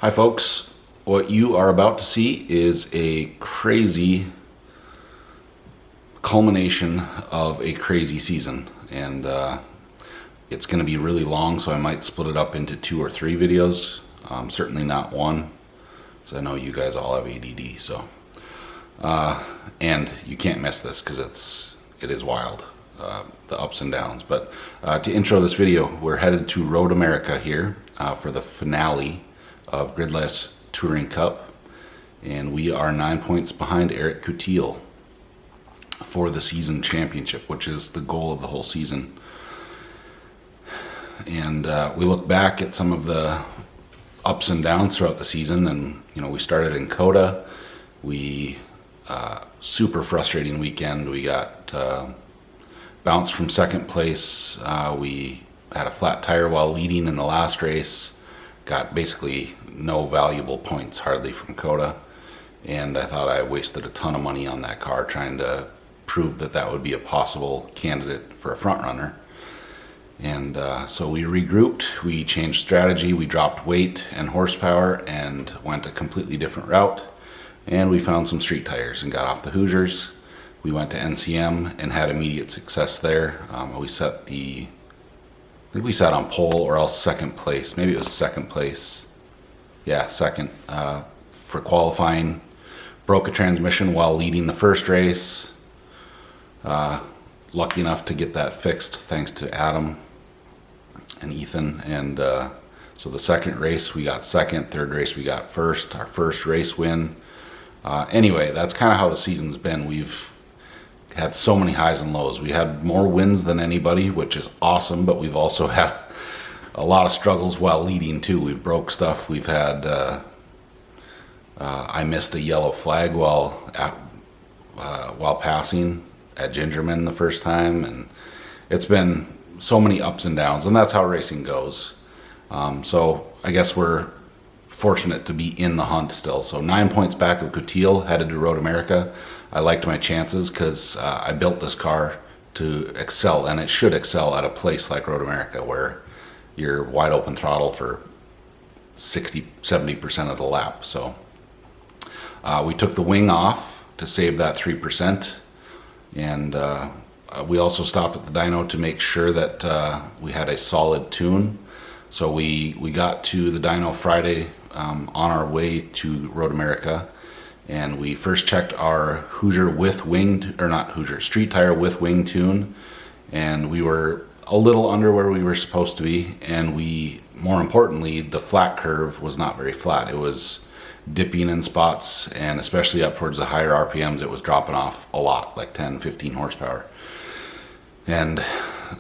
Hi folks, what you are about to see is a crazy culmination of a crazy season, and it's going to be really long, so I might split it up into 2 or 3 videos, certainly not one, because I know you guys all have ADD, so and you can't miss this because it is wild, the ups and downs. But to intro this video, we're headed to Road America here for the finale of Gridlife Touring Cup, and we are 9 points behind Eric Coutil for the season championship, which is the goal of the whole season. And we look back at some of the ups and downs throughout the season, and we started in Coda. We super frustrating weekend. We got bounced from second place. We had a flat tire while leading in the last race. Got basically no valuable points hardly from Coda, and I thought I wasted a ton of money on that car trying to prove that would be a possible candidate for a front runner. And so we regrouped, we changed strategy, we dropped weight and horsepower and went a completely different route, and we found some street tires and got off the Hoosiers. We went to NCM and had immediate success there. I think we sat on pole or else second place. Maybe it was second place. Yeah, second for qualifying. Broke a transmission while leading the first race. Lucky enough to get that fixed thanks to Adam and Ethan. And so the second race we got second, third race we got first, our first race win. Anyway, that's kind of how the season's been. We've had so many highs and lows. We had more wins than anybody, which is awesome, but we've also had a lot of struggles while leading too. We've broke stuff. We've had I missed a yellow flag while passing at Gingerman the first time, and it's been so many ups and downs, and that's how racing goes. So I guess we're fortunate to be in the hunt still. So 9 points back of Coutil, headed to Road America. I liked my chances because I built this car to excel, and it should excel at a place like Road America where you're wide open throttle for 60-70% of the lap. So we took the wing off to save that 3%, and we also stopped at the dyno to make sure that we had a solid tune. So we got to the dyno Friday on our way to Road America, and we first checked our Hoosier with wing, or not Hoosier, street tire with wing tune, and we were a little under where we were supposed to be, and more importantly, the flat curve was not very flat. It was dipping in spots, and especially up towards the higher RPMs, it was dropping off a lot, like 10-15 horsepower. And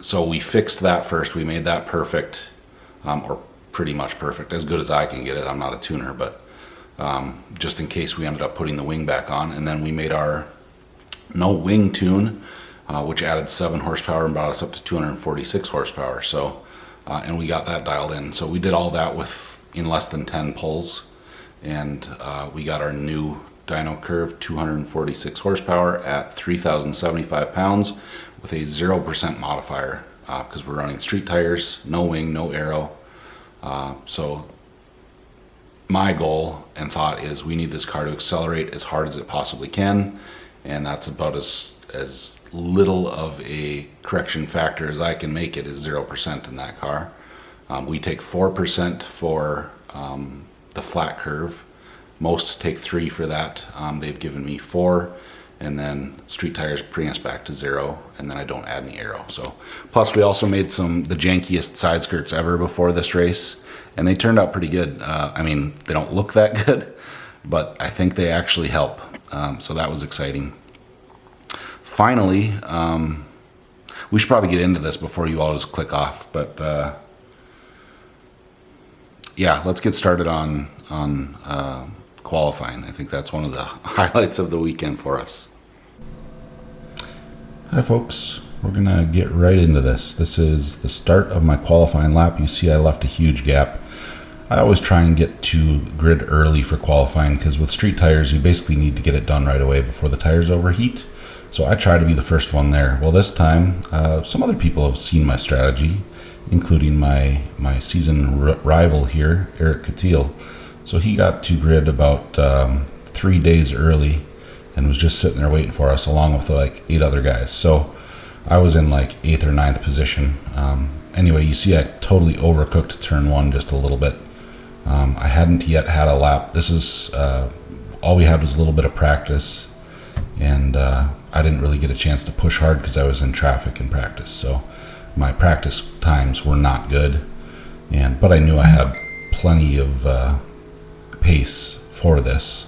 so we fixed that first. We made that perfect, or pretty much perfect, as good as I can get it. I'm not a tuner, but just in case we ended up putting the wing back on. And then we made our no wing tune, which added 7 horsepower and brought us up to 246 horsepower. So and we got that dialed in. So we did all that in less than 10 pulls, and we got our new dyno curve 246 horsepower at 3,075 pounds with a 0% modifier, because we're running street tires, no wing, no aero. So my goal and thought is we need this car to accelerate as hard as it possibly can, and that's about as little of a correction factor as I can make it, is 0% in that car. We take 4% for the flat curve. Most take 3 for that. They've given me 4, and then street tires bring us back to 0, and then I don't add any aero. So plus we also made the jankiest side skirts ever before this race, and they turned out pretty good. I mean, they don't look that good, but I think they actually help. So that was exciting. Finally, we should probably get into this before you all just click off, but yeah, let's get started on qualifying. I think that's one of the highlights of the weekend for us. Hi folks, we're gonna get right into this. This is the start of my qualifying lap. You see I left a huge gap. I always try and get to grid early for qualifying, because with street tires you basically need to get it done right away before the tires overheat. So I try to be the first one there. Well, this time some other people have seen my strategy, including my season rival here, Eric Coutil. So he got to grid about 3 days early and was just sitting there waiting for us along with like 8 other guys. So I was in like 8th or 9th position. Anyway, you see I totally overcooked turn 1 just a little bit. I hadn't yet had a lap. This is all we had was a little bit of practice, and I didn't really get a chance to push hard because I was in traffic in practice. So my practice times were not good, but I knew I had plenty of pace for this.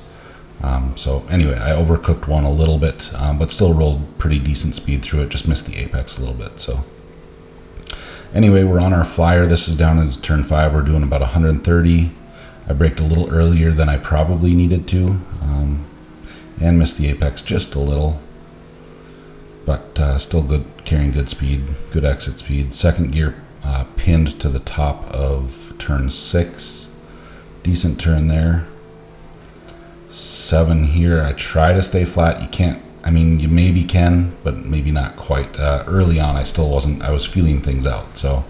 So anyway, I overcooked one a little bit, but still rolled pretty decent speed through it. Just missed the apex a little bit. So anyway, we're on our flyer. This is down into turn 5. We're doing about 130. I braked a little earlier than I probably needed to, and missed the apex just a little, but still good, carrying good speed, good exit speed. Second gear pinned to the top of turn 6. Decent turn there. 7 here. I try to stay flat. You can't, I mean, you maybe can, but maybe not quite. Early on, I still wasn't, I was feeling things out. So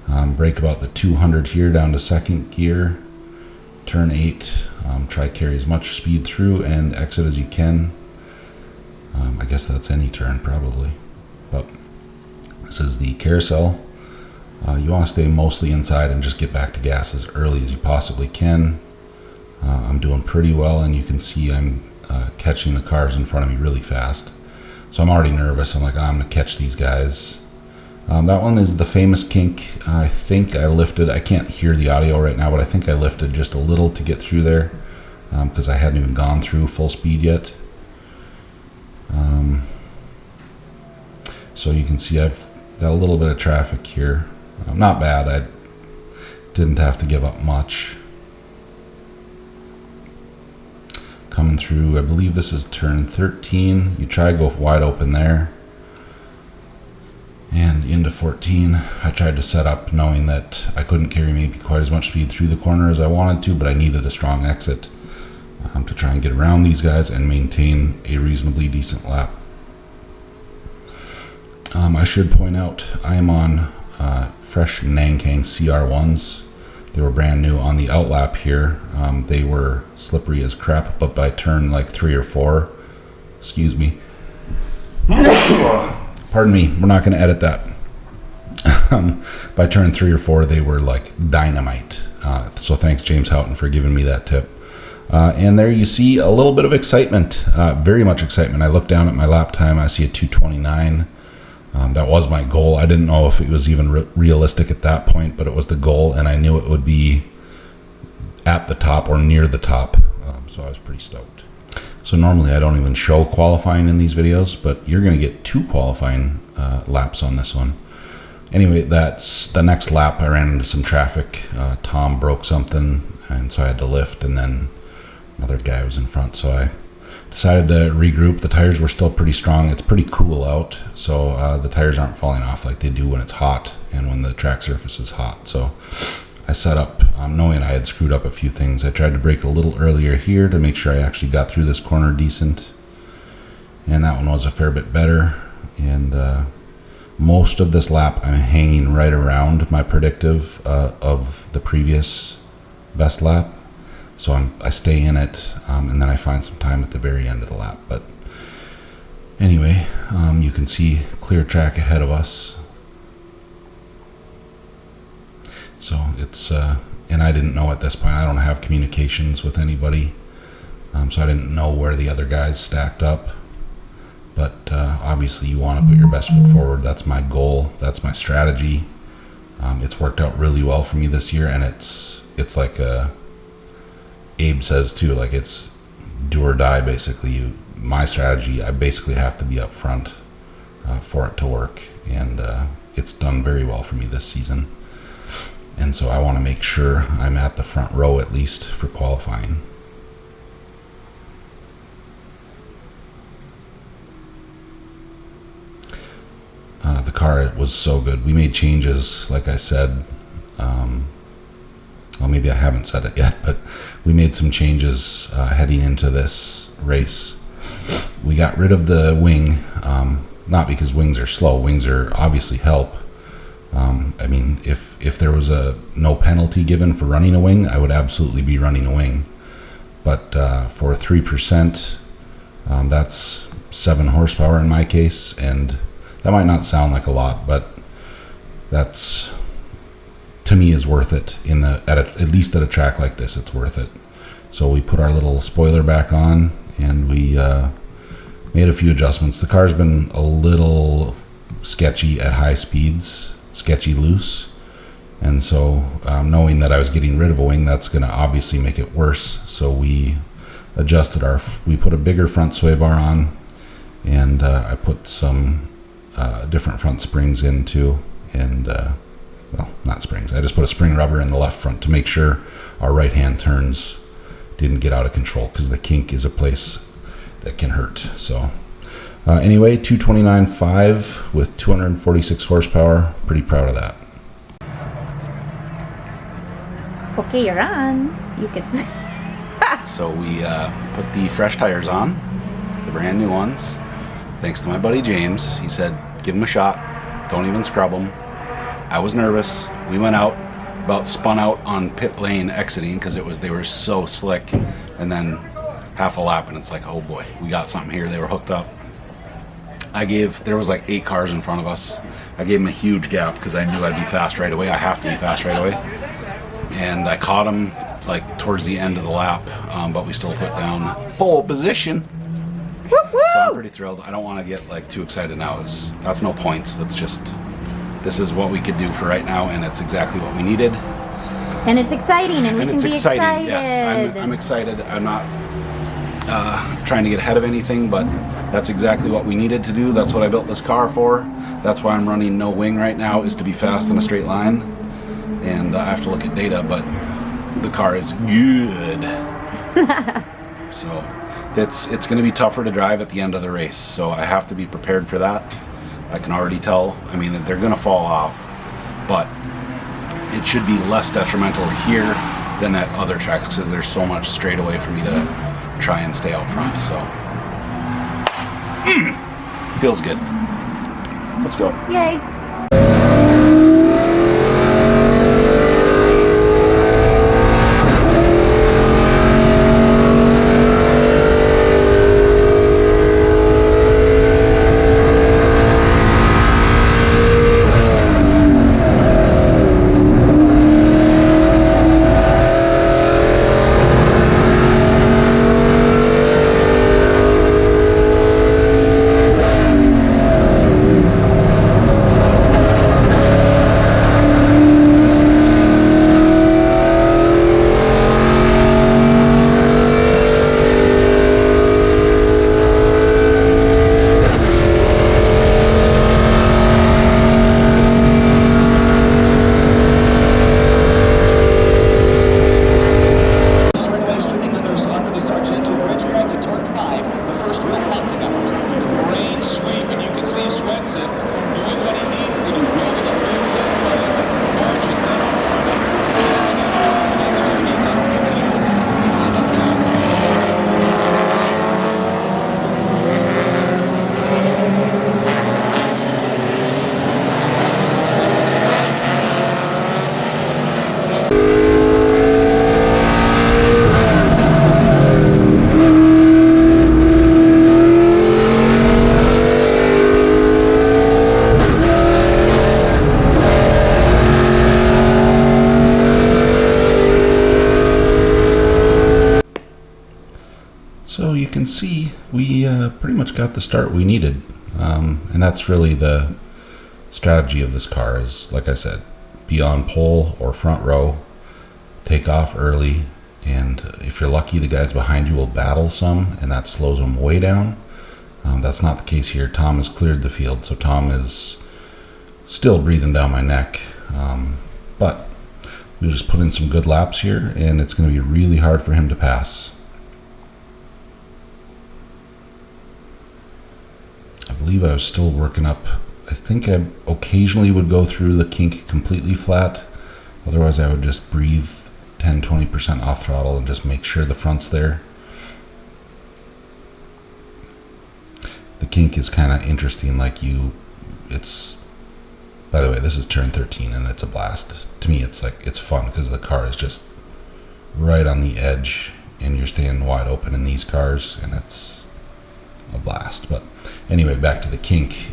brake about the 200 here down to second gear. Turn 8, try carry as much speed through and exit as you can. I guess that's any turn probably. But this is the carousel. You want to stay mostly inside and just get back to gas as early as you possibly can. I'm doing pretty well, and you can see I'm catching the cars in front of me really fast. So I'm already nervous. I'm like, I'm going to catch these guys. That one is the famous kink. I think I lifted, I can't hear the audio right now, but I think I lifted just a little to get through there because I hadn't even gone through full speed yet. So you can see I've got a little bit of traffic here. Not bad. I didn't have to give up much. Coming through, I believe this is turn 13. You try to go wide open there. And into 14, I tried to set up knowing that I couldn't carry maybe quite as much speed through the corner as I wanted to, but I needed a strong exit to try and get around these guys and maintain a reasonably decent lap. I should point out I am on fresh Nankang CR1s. They were brand new on the outlap here. They were slippery as crap, but by turn like 3 or 4, excuse me, pardon me, we're not going to edit that. By turn 3 or 4, they were like dynamite. So thanks, James Houghton, for giving me that tip. And there you see a little bit of excitement, very much excitement. I look down at my lap time, I see a 2:29. That was my goal. I didn't know if it was even realistic at that point, but it was the goal, and I knew it would be at the top or near the top. So I was pretty stoked. So normally I don't even show qualifying in these videos, but you're going to get 2 qualifying laps on this one. Anyway, that's the next lap. I ran into some traffic. Tom broke something, and so I had to lift, and then another guy was in front, so I decided to regroup. The tires were still pretty strong. It's pretty cool out, so the tires aren't falling off like they do when it's hot and when the track surface is hot. So I set up knowing I had screwed up a few things. I tried to brake a little earlier here to make sure I actually got through this corner decent, and that one was a fair bit better. And most of this lap I'm hanging right around my predictive of the previous best lap. So I stay in it, and then I find some time at the very end of the lap. But anyway, you can see clear track ahead of us. So it's, and I didn't know at this point, I don't have communications with anybody, so I didn't know where the other guys stacked up. But obviously you want to put your best foot forward. That's my goal. That's my strategy. It's worked out really well for me this year, and it's like Abe says too, like it's do or die basically. My strategy, I basically have to be up front for it to work, and it's done very well for me this season. And so I want to make sure I'm at the front row at least for qualifying. The car was so good. We made changes, like I said. Well, maybe I haven't said it yet, but we made some changes heading into this race. We got rid of the wing, not because wings are slow. Wings are obviously help, I mean, if there was no penalty given for running a wing, I would absolutely be running a wing. But for 3%, that's 7 horsepower in my case, and that might not sound like a lot, but that's, to me, is worth it. At least at a track like this, it's worth it. So we put our little spoiler back on, and we made a few adjustments. The car's been a little sketchy at high speeds, sketchy loose, and so knowing that I was getting rid of a wing, that's going to obviously make it worse. So we adjusted we put a bigger front sway bar on, and I put some different front springs in too, and well, not springs, I just put a spring rubber in the left front to make sure our right hand turns didn't get out of control, because the kink is a place that can hurt. So anyway, 229.5 with 246 horsepower, pretty proud of that. Okay, you're on. You can. So we put the fresh tires on, the brand new ones, thanks to my buddy James. He said, give them a shot, don't even scrub them. I was nervous. We went out, about spun out on pit lane exiting because they were so slick, and then half a lap and it's like, oh boy, we got something here. They were hooked up. There was like 8 cars in front of us. I gave them a huge gap because I knew I'd be fast right away. I have to be fast right away. And I caught them like towards the end of the lap, but we still put down pole position. So I'm pretty thrilled. I don't want to get like too excited now. That's no points. That's just, this is what we could do for right now, and it's exactly what we needed. And it's exciting, and we can be excited. Yes, I'm excited. I'm not trying to get ahead of anything, but that's exactly what we needed to do. That's what I built this car for. That's why I'm running no wing right now, is to be fast in a straight line. And I have to look at data, but the car is good. So it's going to be tougher to drive at the end of the race, so I have to be prepared for that. I can already tell. I mean, they're going to fall off, but it should be less detrimental here than at other tracks because there's so much straightaway for me to try and stay out front. So feels good. Let's go. Yay. So you can see we pretty much got the start we needed, and that's really the strategy of this car is, like I said, be on pole or front row, take off early, and if you're lucky, the guys behind you will battle some, and that slows them way down. That's not the case here. Tom has cleared the field, so Tom is still breathing down my neck, but we just put in some good laps here, and it's going to be really hard for him to pass. I believe I was still working up. I think I occasionally would go through the kink completely flat. Otherwise, I would just breathe 10-20% off throttle and just make sure the front's there. The kink is kind of interesting. Like it's By the way, this is turn 13 and it's a blast. To me, it's fun because the car is just right on the edge and you're staying wide open in these cars and it's a blast. But anyway, back to the kink.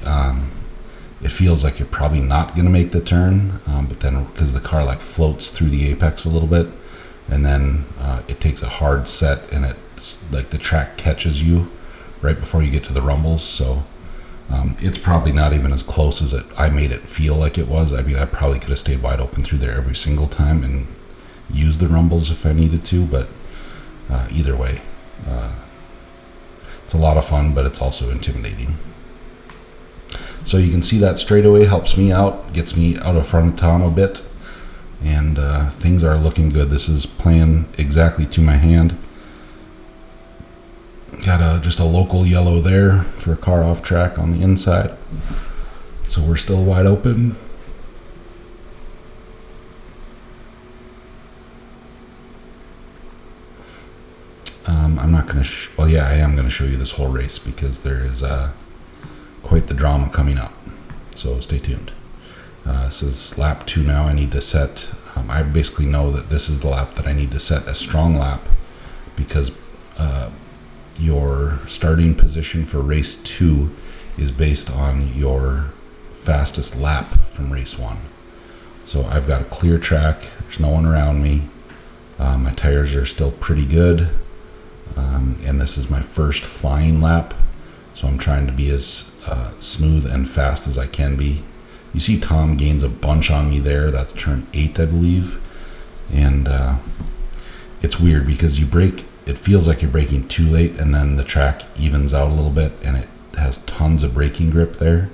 It feels like you're probably not going to make the turn, but then because the car like floats through the apex a little bit, and then it takes a hard set, and it's like the track catches you right before you get to the rumbles. So it's probably not even as close as I made it feel like it was. I mean, I probably could have stayed wide open through there every single time and used the rumbles if I needed to, but either way, it's a lot of fun, but it's also intimidating. So you can see that straightaway helps me out, gets me out of front of Tom a bit, and things are looking good. This is playing exactly to my hand. Got just a local yellow there for a car off track on the inside. So we're still wide open. I'm not going to, well, yeah, I am going to show you this whole race because there is quite the drama coming up. So stay tuned. This is lap 2 now. I need to set, I basically know that this is the lap that I need to set a strong lap because your starting position for race 2 is based on your fastest lap from race 1. So I've got a clear track. There's no one around me. My tires are still pretty good. And this is my first flying lap. So I'm trying to be as smooth and fast as I can be. You see Tom gains a bunch on me there. That's turn 8, I believe. And it's weird because you brake, it feels like you're braking too late and then the track evens out a little bit and it has tons of braking grip there.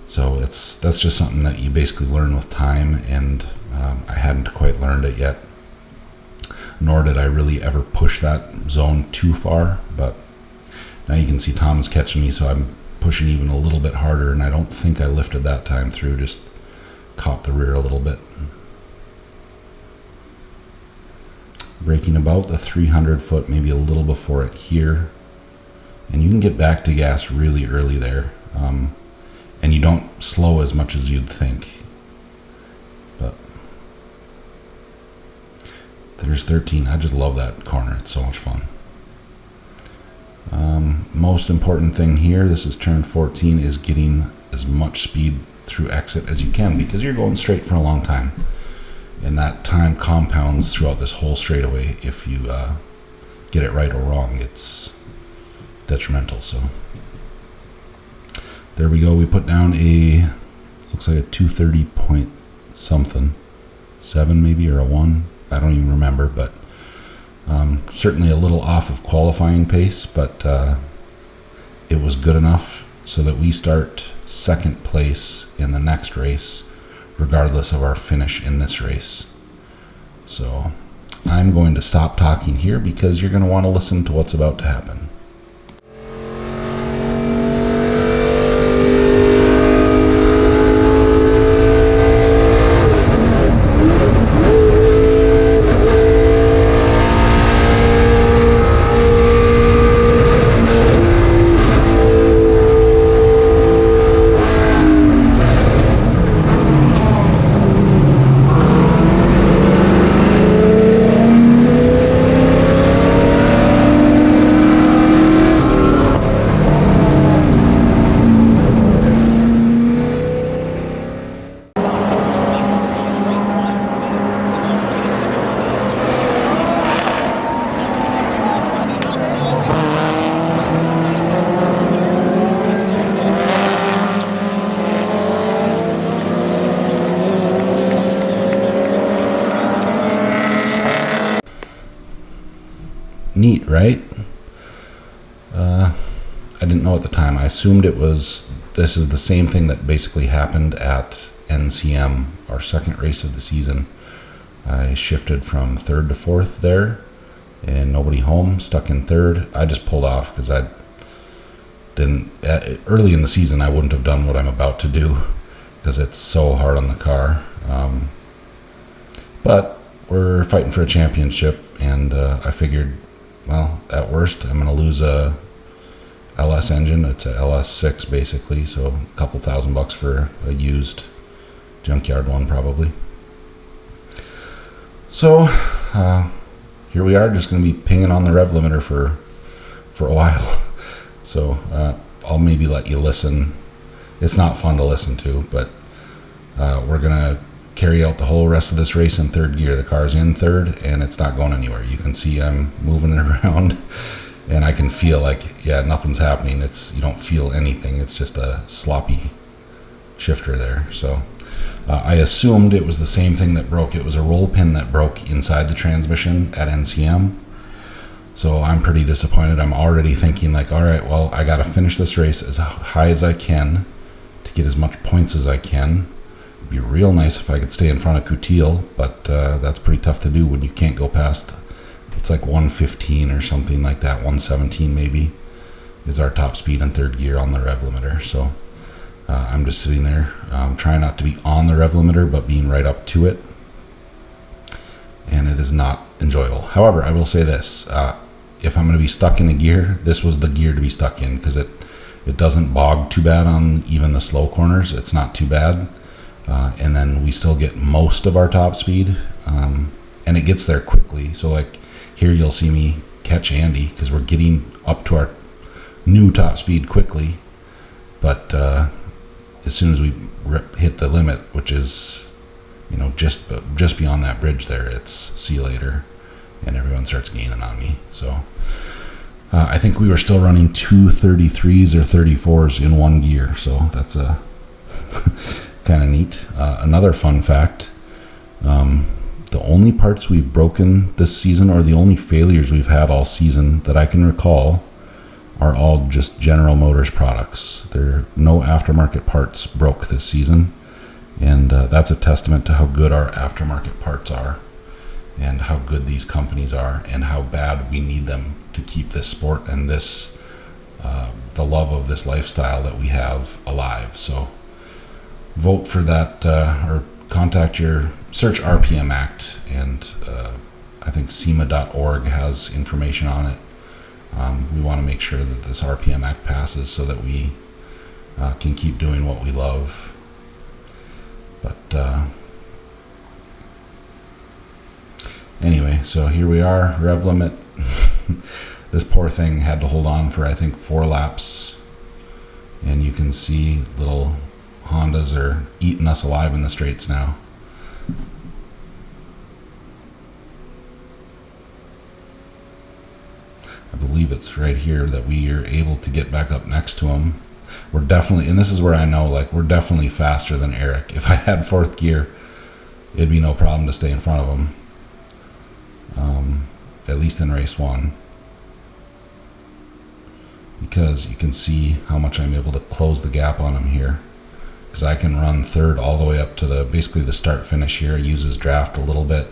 So that's just something that you basically learn with time, and I hadn't quite learned it yet. Nor did I really ever push that zone too far, but now you can see Tom is catching me, so I'm pushing even a little bit harder, and I don't think I lifted that time through, just caught the rear a little bit. Braking about the 300 foot, maybe a little before it here, and you can get back to gas really early there, and you don't slow as much as you'd think. But there's 13. I just love that corner. It's so much fun. Most important thing here, this is turn 14, is getting as much speed through exit as you can because you're going straight for a long time. And that time compounds throughout this whole straightaway. If you get it right or wrong, it's detrimental. So there we go. We put down a, looks like a 230 point something, 7 maybe, or a 1. I don't even remember, but certainly a little off of qualifying pace, but it was good enough so that we start second place in the next race, regardless of our finish in this race. So I'm going to stop talking here because you're going to want to listen to what's about to happen. Neat, right? I didn't know at the time. I assumed this is the same thing that basically happened at NCM, our second race of the season. I shifted from 3rd to 4th there, and nobody home, stuck in 3rd. I just pulled off because I didn't, early in the season I wouldn't have done what I'm about to do because it's so hard on the car. But we're fighting for a championship, and I figured, well, at worst, I'm going to lose a LS engine. It's a LS6 basically, so a couple $1,000 for a used junkyard one probably. So here we are, just going to be pinging on the rev limiter for a while. So I'll maybe let you listen. It's not fun to listen to, but we're going to carry out the whole rest of this race in third gear. The car's in third and it's not going anywhere. You can see I'm moving it around and I can feel like, yeah, nothing's happening. You don't feel anything. It's just a sloppy shifter there. So I assumed it was the same thing that broke. It was a roll pin that broke inside the transmission at NCM. So I'm pretty disappointed. I'm already thinking like, all right, well, I got to finish this race as high as I can to get as much points as I can. It'd be real nice if I could stay in front of Coutil, but that's pretty tough to do when you can't go past, it's like 115 or something like that, 117 maybe, is our top speed in third gear on the rev limiter. So I'm just sitting there trying not to be on the rev limiter, but being right up to it. And it is not enjoyable. However, I will say this, if I'm going to be stuck in a gear, this was the gear to be stuck in, because it doesn't bog too bad on even the slow corners. It's not too bad. And then we still get most of our top speed, and it gets there quickly. So like here you'll see me catch Andy because we're getting up to our new top speed quickly. But as soon as we hit the limit, which is, you know, just beyond that bridge there, it's see you later, and everyone starts gaining on me. So I think we were still running 2 33s or 34s in one gear, so that's a kind of neat. Another fun fact, the only parts we've broken this season, or the only failures we've had all season that I can recall, are all just General Motors products. There are no aftermarket parts broke this season, and that's a testament to how good our aftermarket parts are and how good these companies are and how bad we need them to keep this sport and this the love of this lifestyle that we have alive. So vote for that, or search RPM Act, and I think SEMA.org has information on it. We want to make sure that this RPM Act passes so that we can keep doing what we love. But anyway, so here we are, rev limit. This poor thing had to hold on for I think 4 laps, and you can see little Hondas are eating us alive in the straights now. I believe it's right here that we are able to get back up next to him. We're definitely, and this is where I know, like, we're definitely faster than Eric. If I had 4th gear, it'd be no problem to stay in front of him, at least in race 1, because you can see how much I'm able to close the gap on him here, because I can run 3rd all the way up to basically the start finish here. Use his draft a little bit,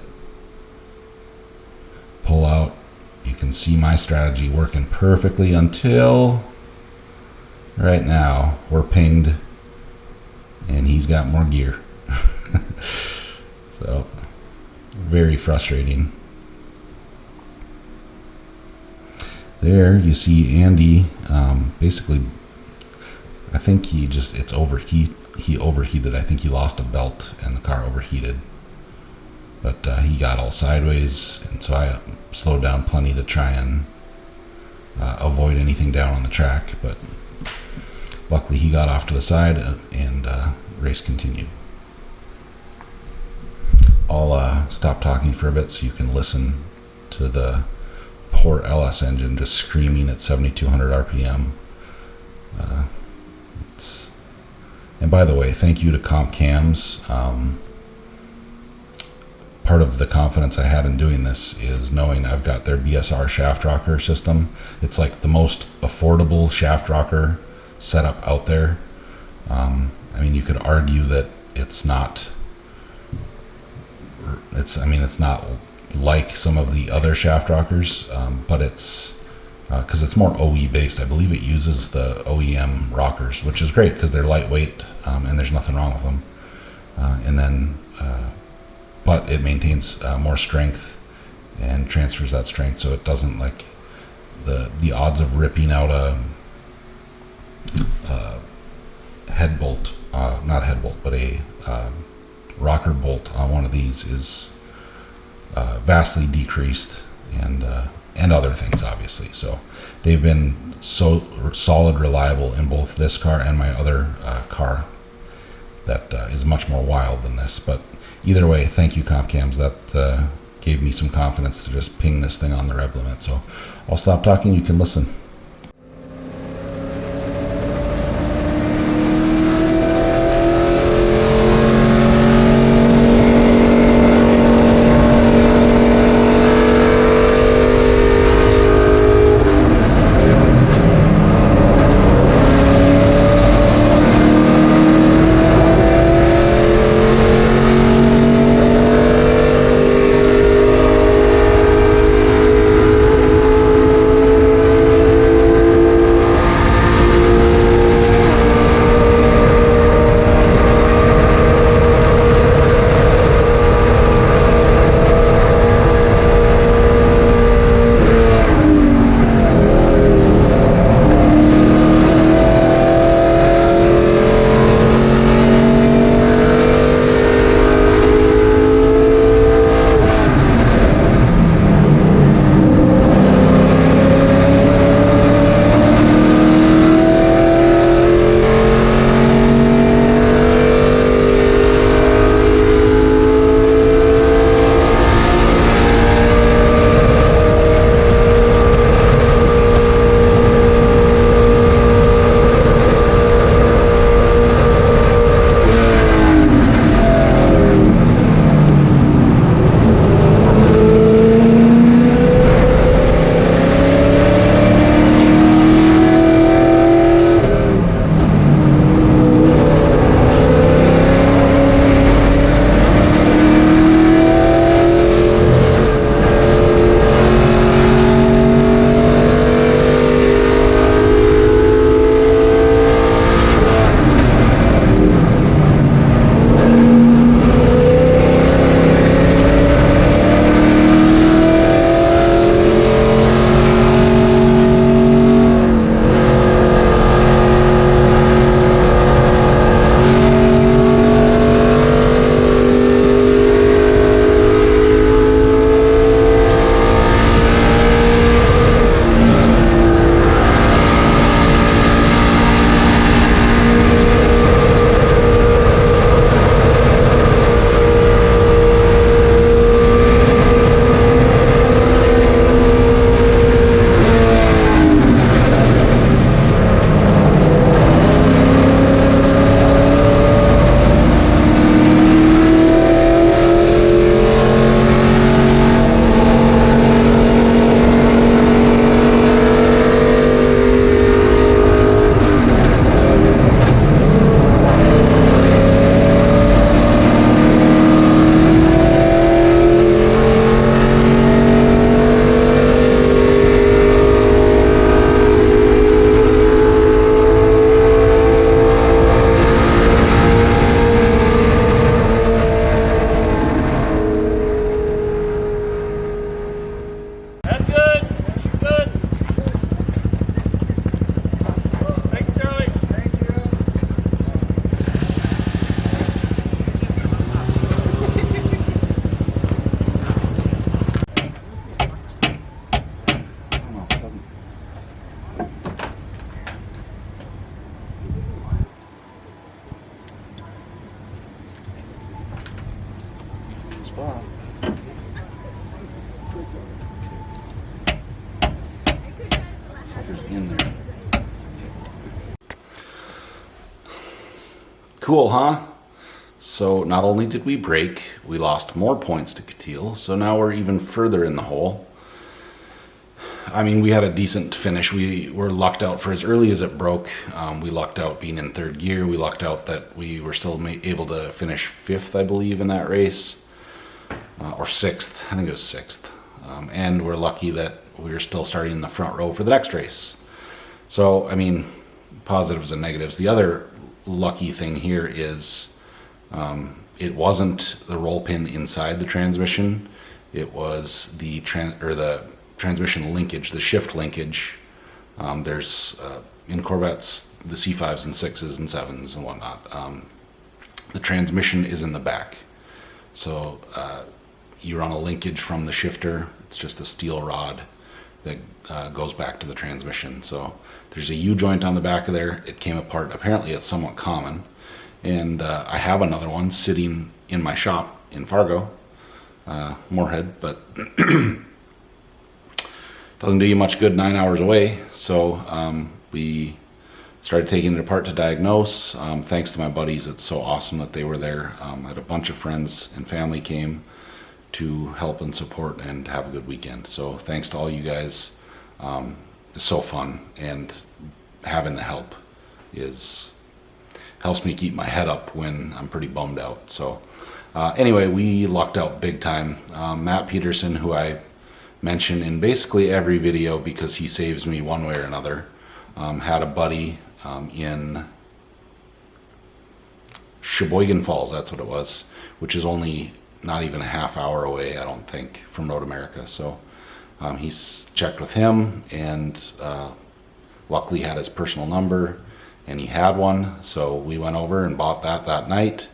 pull out. You can see my strategy working perfectly until right now we're pinged and he's got more gear. So very frustrating. There you see Andy, basically I think he overheated. I think he lost a belt and the car overheated, but he got all sideways, and so I slowed down plenty to try and avoid anything down on the track, but luckily he got off to the side, and race continued. I'll stop talking for a bit so you can listen to the poor LS engine just screaming at 7,200 RPM. And by the way, thank you to Comp Cams. Part of the confidence I had in doing this is knowing I've got their BSR shaft rocker system. It's like the most affordable shaft rocker setup out there. I mean, you could argue that it's not like some of the other shaft rockers, but it's because it's more OE based. I believe it uses the OEM rockers, which is great because they're lightweight, and there's nothing wrong with them. But it maintains more strength and transfers that strength, so it doesn't, like, the odds of ripping out a head bolt, not head bolt, but a rocker bolt on one of these is vastly decreased, and other things obviously. So they've been so solid, reliable in both this car and my other car that is much more wild than this. But either way, thank you, comp cams. That gave me some confidence to just ping this thing on the rev limit. So I'll stop talking, you can listen. spot. Sucker's in there. Cool, huh? So not only did we break, we lost more points to Katil, so now we're even further in the hole. I mean, we had a decent finish. We were lucked out for as early as it broke. We lucked out being in third gear. We lucked out that we were still able to finish fifth, I believe, in that race. Or sixth. I think it was sixth. And we're lucky that we were still starting in the front row for the next race. So, I mean, positives and negatives. The other lucky thing here is it wasn't the roll pin inside the transmission. It was the transmission linkage, the shift linkage. There's in Corvettes the C5s and 6s and 7s and whatnot. The transmission is in the back. So you run a linkage from the shifter. It's just a steel rod that goes back to the transmission. So there's a U-joint on the back of there. It came apart. Apparently it's somewhat common. And I have another one sitting in my shop in Fargo, Moorhead, but doesn't do you much good 9 hours away. So we started taking it apart to diagnose. Thanks to my buddies, it's so awesome that they were there. I had a bunch of friends and family came to help and support and have a good weekend. So thanks to all you guys. It's so fun, and having the help helps me keep my head up when I'm pretty bummed out. So anyway, we lucked out big time. Matt Peterson, who I mention in basically every video because he saves me one way or another, had a buddy in Sheboygan Falls, that's what it was, which is only not even a half hour away, I don't think, from Road America. So he's checked with him, and luckily had his personal number, and he had one. So we went over and bought that night,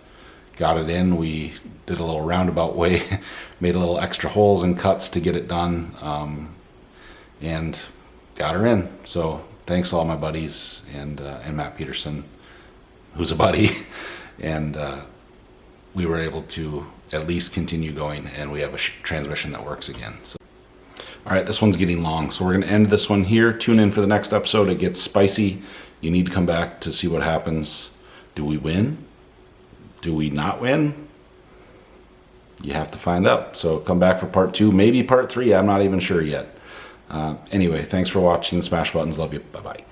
got it in. We did a little roundabout way, made a little extra holes and cuts to get it done, and got her in. So thanks to all my buddies and Matt Peterson, who's a buddy, and we were able to at least continue going, and we have a transmission that works again. So, all right, this one's getting long, so we're going to end this one here. Tune in for the next episode. It gets spicy. You need to come back to see what happens. Do we win? Do we not win? You have to find out. So come back for part 2, maybe part 3. I'm not even sure yet. Anyway, thanks for watching. Smash buttons. Love you. Bye-bye.